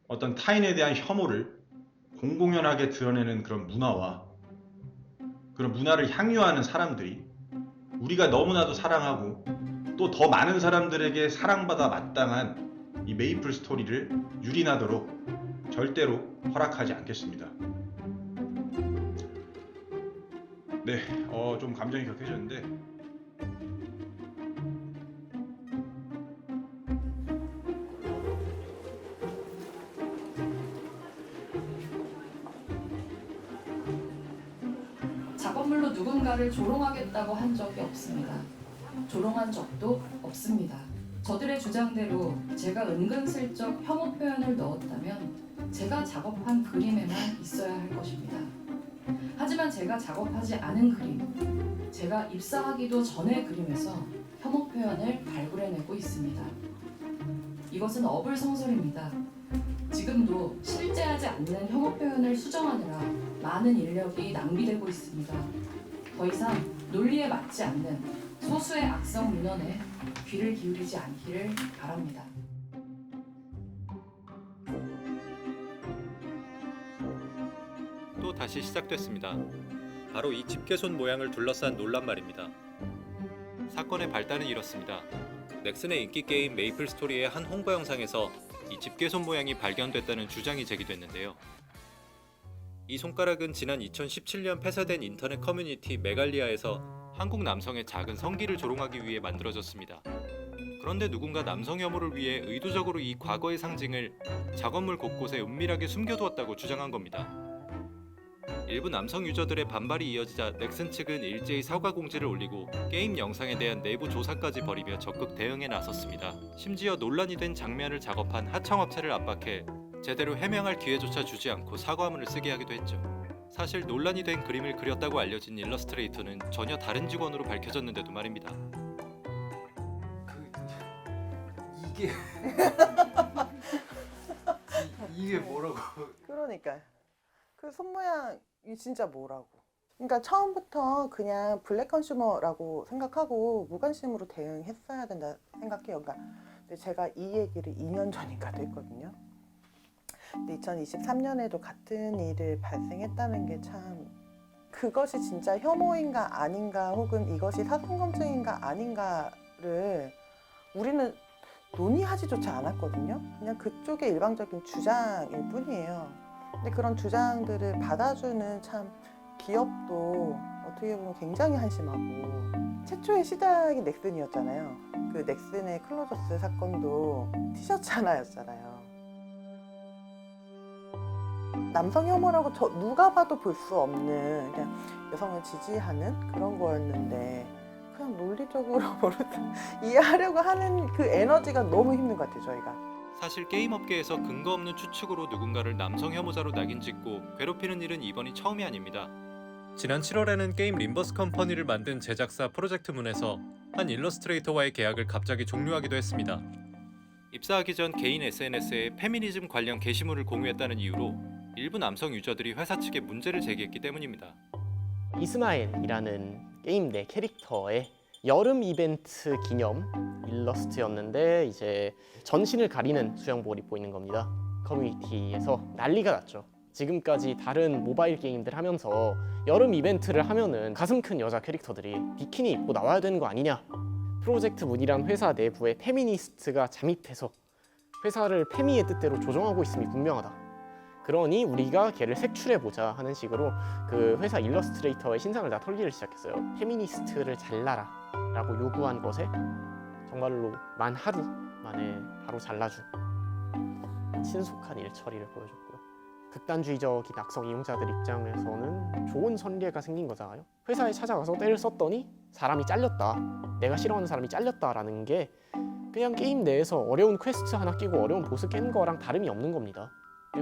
어떤 타인에 대한 혐오를 공공연하게 드러내는 그런 문화와 그런 문화를 향유하는 사람들이 우리가 너무나도 사랑하고 또 더 많은 사람들에게 사랑받아 마땅한 이 메이플 스토리를 유린하도록 절대로 허락하지 않겠습니다. 네, 좀 감정이 격해졌는데 작업물로 누군가를 조롱하겠다고 한 적이 없습니다. 조롱한 적도 없습니다. 저들의 주장대로 제가 은근슬쩍 혐오 표현을 넣었다면 제가 작업한 그림에만 있어야 할 것입니다. 하지만 제가 작업하지 않은 그림, 제가 입사하기도 전의 그림에서 혐오 표현을 발굴해내고 있습니다. 이것은 어불성설입니다. 지금도 실제하지 않는 혐오 표현을 수정하느라 많은 인력이 낭비되고 있습니다. 더 이상 논리에 맞지 않는 소수의 악성 민원에 귀를 기울이지 않기를 바랍니다. 또 다시 시작됐습니다. 바로 이 집게손 모양을 둘러싼 논란 말입니다. 사건의 발단은 이렇습니다. 넥슨의 인기 게임 메이플 스토리의 한 홍보 영상에서 이 집게손 모양이 발견됐다는 주장이 제기됐는데요. 이 손가락은 지난 2017년 폐쇄된 인터넷 커뮤니티 메갈리아에서 한국 남성의 작은 성기를 조롱하기 위해 만들어졌습니다. 그런데 누군가 남성 혐오를 위해 의도적으로 이 과거의 상징을 작업물 곳곳에 은밀하게 숨겨두었다고 주장한 겁니다. 일부 남성 유저들의 반발이 이어지자 넥슨 측은 일제히 사과 공지를 올리고 게임 영상에 대한 내부 조사까지 벌이며 적극 대응에 나섰습니다. 심지어 논란이 된 장면을 작업한 하청업체를 압박해 제대로 해명할 기회조차 주지 않고 사과문을 쓰게 하기도 했죠. 사실 논란이 된 그림을 그렸다고 알려진 일러스트레이터는 전혀 다른 직원으로 밝혀졌는데도 말입니다. 이게 이게 뭐라고? 그러니까 그 손모양이 진짜 뭐라고. 그러니까 처음부터 그냥 블랙 컨슈머라고 생각하고 무관심으로 대응했어야 된다 생각해요. 그러니까 근데 제가 이 얘기를 2년 전인가도 했거든요. 근데 2023년에도 같은 일을 발생했다는 게 참, 그것이 진짜 혐오인가 아닌가 혹은 이것이 사생검증인가 아닌가를 우리는 논의하지조차 않았거든요. 그냥 그쪽의 일방적인 주장일 뿐이에요. 근데 그런 주장들을 받아주는 참 기업도 어떻게 보면 굉장히 한심하고, 최초의 시작이 넥슨이었잖아요. 그 넥슨의 클로저스 사건도 티셔츠 하나였잖아요. 남성 혐오라고 누가 봐도 볼 수 없는 그냥 여성을 지지하는 그런 거였는데 그냥 논리적으로 이해하려고 하는 그 에너지가 너무 힘든 것 같아요, 저희가. 사실 게임 업계에서 근거 없는 추측으로 누군가를 남성 혐오자로 낙인 찍고 괴롭히는 일은 이번이 처음이 아닙니다. 지난 7월에는 게임 림버스 컴퍼니를 만든 제작사 프로젝트문에서 한 일러스트레이터와의 계약을 갑자기 종료하기도 했습니다. 입사하기 전 개인 SNS에 페미니즘 관련 게시물을 공유했다는 이유로 일부 남성 유저들이 회사 측에 문제를 제기했기 때문입니다. 이스마엘이라는 게임 내 캐릭터의 여름 이벤트 기념 일러스트였는데 이제 전신을 가리는 수영복을 입고 있는 겁니다. 커뮤니티에서 난리가 났죠. 지금까지 다른 모바일 게임들 하면서 여름 이벤트를 하면은 가슴 큰 여자 캐릭터들이 비키니 입고 나와야 되는 거 아니냐. 프로젝트 문이란 회사 내부에 페미니스트가 잠입해서 회사를 페미의 뜻대로 조정하고 있음이 분명하다. 그러니 우리가 걔를 색출해보자 하는 식으로 그 회사 일러스트레이터의 신상을 다 털기를 시작했어요. 페미니스트를 잘라라 라고 요구한 것에 정말로 만 하루 만에 바로 잘라준 신속한 일처리를 보여줬고요. 극단주의적인 악성 이용자들 입장에서는 좋은 선례가 생긴 거잖아요. 회사에 찾아가서 때를 썼더니 사람이 잘렸다, 내가 싫어하는 사람이 잘렸다라는 게 그냥 게임 내에서 어려운 퀘스트 하나 끼고 어려운 보스 깬 거랑 다름이 없는 겁니다.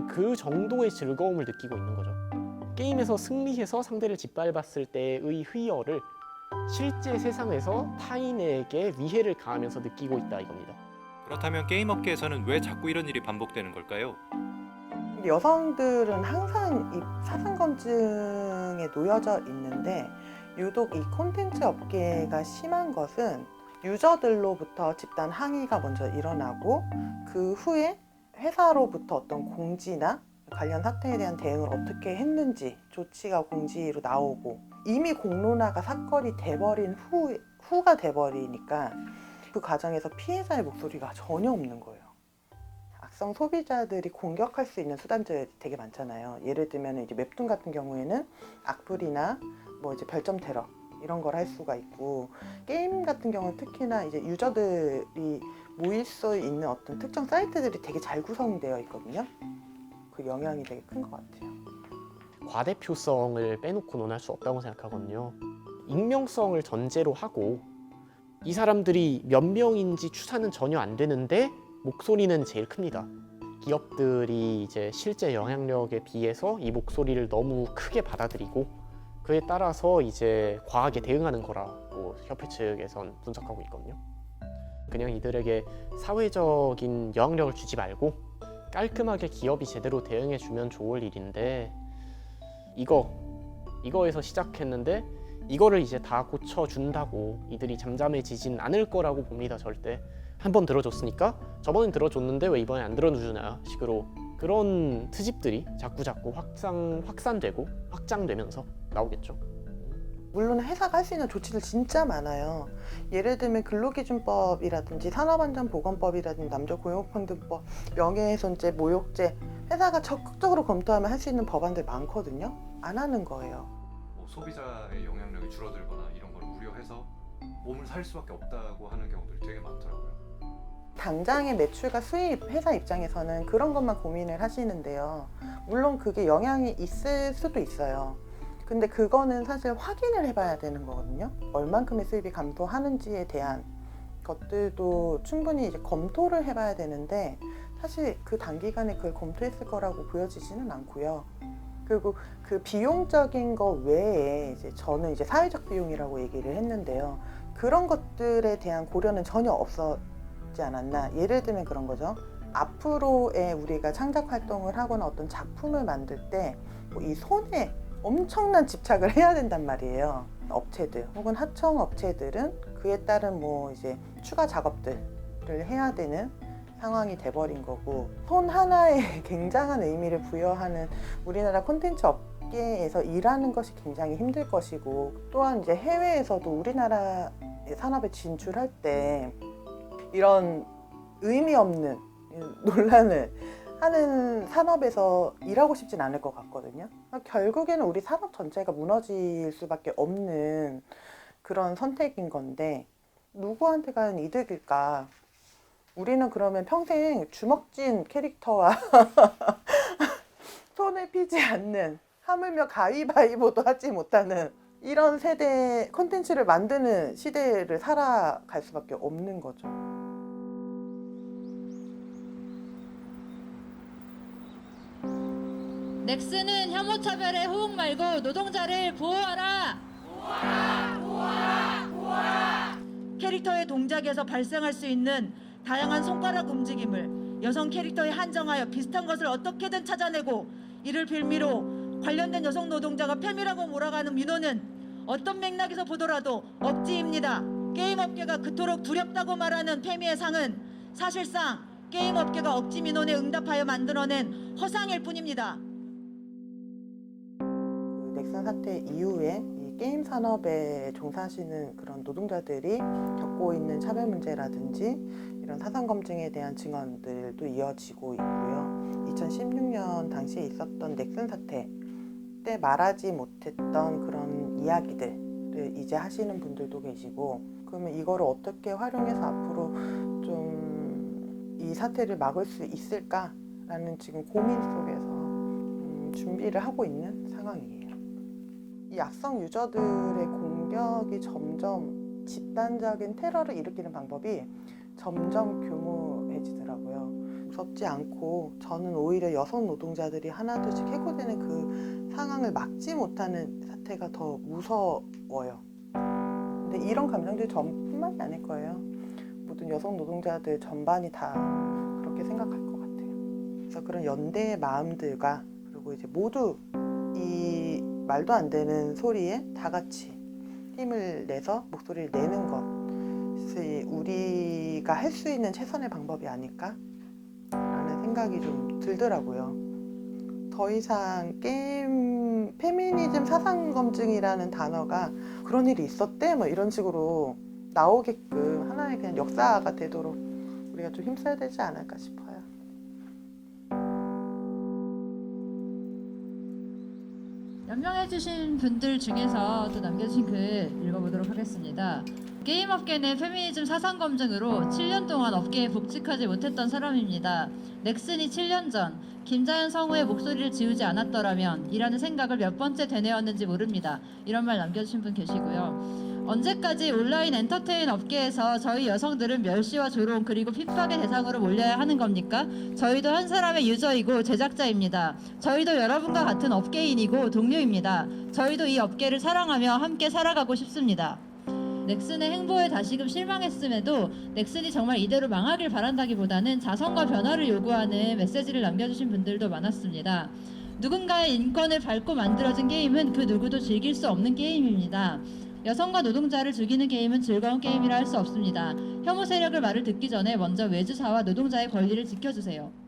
그 정도의 즐거움을 느끼고 있는 거죠. 게임에서 승리해서 상대를 짓밟았을 때의 희열을 실제 세상에서 타인에게 위해를 가하면서 느끼고 있다 이겁니다. 그렇다면 게임 업계에서는 왜 자꾸 이런 일이 반복되는 걸까요? 여성들은 항상 이 사생검증에 놓여져 있는데 유독 이 콘텐츠 업계가 심한 것은 유저들로부터 집단 항의가 먼저 일어나고 그 후에 회사로부터 어떤 공지나 관련 사태에 대한 대응을 어떻게 했는지 조치가 공지로 나오고 이미 공론화가 사건이 돼버린 후가 돼버리니까 그 과정에서 피해자의 목소리가 전혀 없는 거예요. 악성 소비자들이 공격할 수 있는 수단들이 되게 많잖아요. 예를 들면 이제 웹툰 같은 경우에는 악플이나 뭐 이제 별점 테러 이런 걸 할 수가 있고, 게임 같은 경우는 특히나 이제 유저들이 모일 수 있는 어떤 특정 사이트들이 되게 잘 구성되어 있거든요. 그 영향이 되게 큰 것 같아요. 과대표성을 빼놓고 논할 수 없다고 생각하거든요. 익명성을 전제로 하고 이 사람들이 몇 명인지 추산은 전혀 안 되는데 목소리는 제일 큽니다. 기업들이 이제 실제 영향력에 비해서 이 목소리를 너무 크게 받아들이고 그에 따라서 이제 과하게 대응하는 거라고 협회 측에선 분석하고 있거든요. 그냥 이들에게 사회적인 영향력을 주지 말고 깔끔하게 기업이 제대로 대응해주면 좋을 일인데 이거에서 시작했는데 이거를 이제 다 고쳐준다고 이들이 잠잠해지진 않을 거라고 봅니다. 절대. 한 번 들어줬으니까 저번엔 들어줬는데 왜 이번에 안 들어주냐 식으로 그런 트집들이 자꾸 확산되고 확장되면서 나오겠죠. 물론 회사가 할 수 있는 조치들 진짜 많아요. 예를 들면 근로기준법이라든지 산업안전보건법이라든지 남녀고용평등법, 명예훼손죄, 모욕죄, 회사가 적극적으로 검토하면 할 수 있는 법안들 많거든요. 안 하는 거예요. 뭐 소비자의 영향력이 줄어들거나 이런 걸 우려해서 몸을 살 수밖에 없다고 하는 경우들이 되게 많더라고요. 당장의 매출과 수입, 회사 입장에서는 그런 것만 고민을 하시는데요. 물론 그게 영향이 있을 수도 있어요. 근데 그거는 사실 확인을 해봐야 되는 거거든요. 얼만큼의 수입이 감소하는지에 대한 것들도 충분히 이제 검토를 해봐야 되는데 사실 그 단기간에 그걸 검토했을 거라고 보여지지는 않고요. 그리고 그 비용적인 거 외에 이제 저는 이제 사회적 비용이라고 얘기를 했는데요. 그런 것들에 대한 고려는 전혀 없었지 않았나. 예를 들면 그런 거죠. 앞으로의 우리가 창작 활동을 하거나 어떤 작품을 만들 때 이 손에 엄청난 집착을 해야 된단 말이에요. 업체들 혹은 하청 업체들은 그에 따른 뭐 이제 추가 작업들을 해야 되는 상황이 돼버린 거고, 손 하나에 굉장한 의미를 부여하는 우리나라 콘텐츠 업계에서 일하는 것이 굉장히 힘들 것이고, 또한 이제 해외에서도 우리나라 산업에 진출할 때 이런 의미 없는 논란을 하는 산업에서 일하고 싶진 않을 것 같거든요. 결국에는 우리 산업 전체가 무너질 수밖에 없는 그런 선택인 건데 누구한테 과연 이득일까? 우리는 그러면 평생 주먹진 캐릭터와 손을 피지 않는, 하물며 가위바위보도 하지 못하는 이런 세대 콘텐츠를 만드는 시대를 살아갈 수밖에 없는 거죠. 넥슨은 혐오차별의 호응 말고 노동자를 보호하라! 보호하라! 캐릭터의 동작에서 발생할 수 있는 다양한 손가락 움직임을 여성 캐릭터에 한정하여 비슷한 것을 어떻게든 찾아내고, 이를 빌미로 관련된 여성 노동자가 페미라고 몰아가는 민호는 어떤 맥락에서 보더라도 억지입니다. 게임 업계가 그토록 두렵다고 말하는 페미의 상은 사실상 게임 업계가 억지 민원에 응답하여 만들어낸 허상일 뿐입니다. 넥슨 사태 이후에 이 게임 산업에 종사하시는 그런 노동자들이 겪고 있는 차별 문제라든지 이런 사상 검증에 대한 증언들도 이어지고 있고요. 2016년 당시에 있었던 넥슨 사태 때 말하지 못했던 그런 이야기들을 이제 하시는 분들도 계시고, 그러면 이거를 어떻게 활용해서 앞으로 좀 이 사태를 막을 수 있을까라는 지금 고민 속에서 준비를 하고 있는 상황이에요. 이 악성 유저들의 공격이 점점 집단적인 테러를 일으키는 방법이 점점 교모해지더라고요. 무섭지 않고 저는 오히려 여성 노동자들이 하나둘씩 해고되는 그 상황을 막지 못하는 사태가 더 무서워요. 근데 이런 감정들이 저뿐만이 아닐 거예요. 모든 여성 노동자들 전반이 다 그렇게 생각할 것 같아요. 그래서 그런 연대의 마음들과 그리고 이제 모두 이 말도 안 되는 소리에 다 같이 힘을 내서 목소리를 내는 것이 우리가 할 수 있는 최선의 방법이 아닐까라는 생각이 생각이 좀 들더라고요. 더 이상 게임 페미니즘 사상 검증이라는 단어가 그런 일이 있었대 뭐 이런 식으로 나오게끔 하나의 그냥 역사가 되도록 우리가 좀 힘써야 되지 않을까 싶어요. 연명해주신 분들 중에서 또 남겨주신 글 읽어보도록 하겠습니다. 게임업계는 페미니즘 사상 검증으로 7년 동안 업계에 복직하지 못했던 사람입니다. 넥슨이 7년 전 김자연 성우의 목소리를 지우지 않았더라면 이라는 생각을 몇 번째 되뇌었는지 모릅니다. 이런 말 남겨주신 분 계시고요. 언제까지 온라인 엔터테인 업계에서 저희 여성들은 멸시와 조롱 그리고 핍박의 대상으로 몰려야 하는 겁니까? 저희도 한 사람의 유저이고 제작자입니다. 저희도 여러분과 같은 업계인이고 동료입니다. 저희도 이 업계를 사랑하며 함께 살아가고 싶습니다. 넥슨의 행보에 다시금 실망했음에도 넥슨이 정말 이대로 망하길 바란다기보다는 자성과 변화를 요구하는 메시지를 남겨주신 분들도 많았습니다. 누군가의 인권을 밟고 만들어진 게임은 그 누구도 즐길 수 없는 게임입니다. 여성과 노동자를 죽이는 게임은 즐거운 게임이라 할 수 없습니다. 혐오 세력을 말을 듣기 전에 먼저 외주사와 노동자의 권리를 지켜주세요.